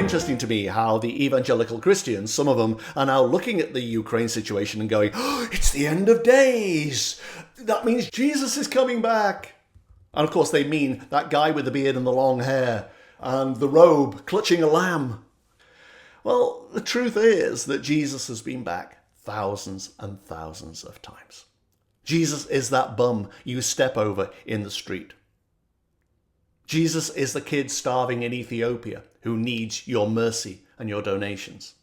interesting to me how the evangelical Christians, some of them, are now looking at the Ukraine situation and going, oh, it's the end of days. That means Jesus is coming back. And of course they mean that guy with the beard and the long hair and the robe clutching a lamb. Well, the truth is that Jesus has been back thousands and thousands of times. Jesus is that bum you step over in the street. Jesus is the kid starving in Ethiopia who needs your mercy and your donations.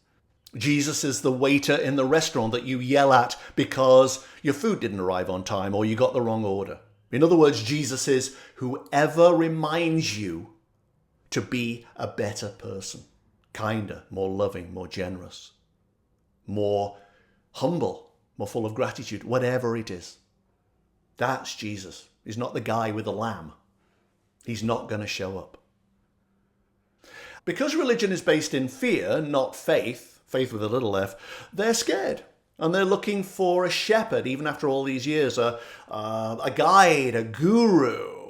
Jesus is the waiter in the restaurant that you yell at because your food didn't arrive on time or you got the wrong order. In other words, Jesus is whoever reminds you to be a better person, kinder, more loving, more generous, more humble, more full of gratitude, whatever it is. That's Jesus. He's not the guy with the lamb. He's not going to show up. Because religion is based in fear, not faith, faith with a little f, they're scared. And they're looking for a shepherd, even after all these years, a guide, a guru.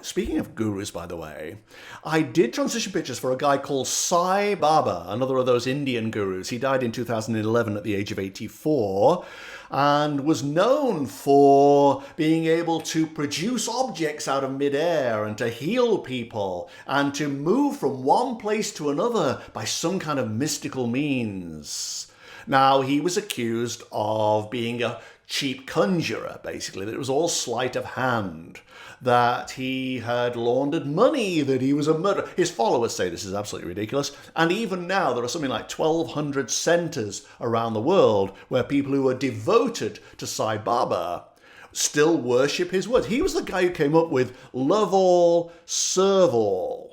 Speaking of gurus, by the way, I did transition pictures for a guy called Sai Baba, another of those Indian gurus. He died in 2011 at the age of 84 and was known for being able to produce objects out of midair and to heal people and to move from one place to another by some kind of mystical means. Now, he was accused of being a cheap conjurer, basically, that it was all sleight of hand, that he had laundered money, that he was a murderer. His followers say this is absolutely ridiculous. And even now, there are something like 1,200 centers around the world where people who are devoted to Sai Baba still worship his words. He was the guy who came up with love all, serve all.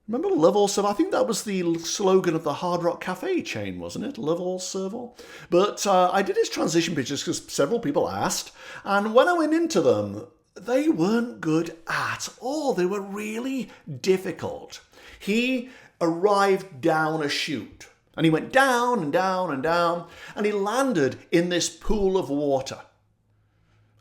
Remember love all, serve all? I think that was the slogan of the Hard Rock Cafe chain, wasn't it? Love all, serve all. But I did his transition pictures because several people asked. And when I went into them, they weren't good at all. They were really difficult. He arrived down a chute. And he went down and down and down. And he landed in this pool of water.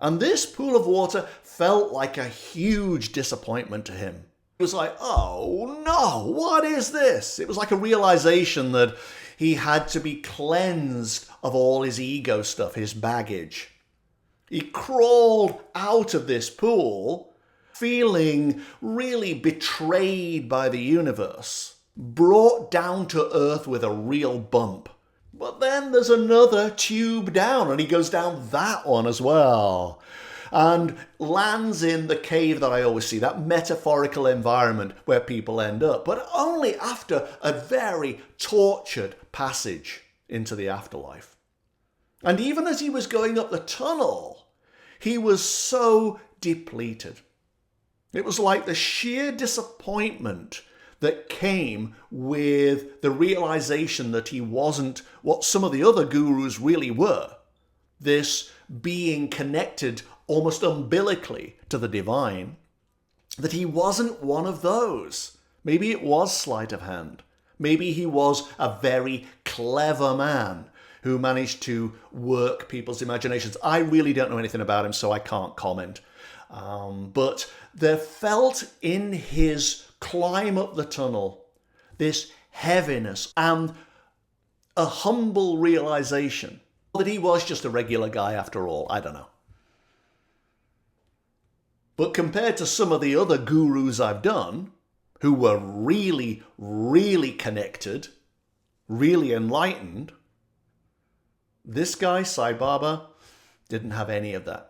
And this pool of water felt like a huge disappointment to him. It was like, oh no, what is this? It was like a realization that he had to be cleansed of all his ego stuff, his baggage. He crawled out of this pool feeling really betrayed by the universe, brought down to earth with a real bump. But then there's another tube down, and he goes down that one as well, and lands in the cave that I always see, that metaphorical environment where people end up, but only after a very tortured passage into the afterlife. And even as he was going up the tunnel, he was so depleted. It was like the sheer disappointment that came with the realization that he wasn't what some of the other gurus really were. This being connected almost umbilically to the divine, that he wasn't one of those. Maybe it was sleight of hand. Maybe he was a very clever man who managed to work people's imaginations. I really don't know anything about him, so I can't comment. But there felt in his climb up the tunnel this heaviness and a humble realization that he was just a regular guy after all. I don't know. But compared to some of the other gurus I've done, who were really, really connected, really enlightened, this guy, Sai Baba, didn't have any of that.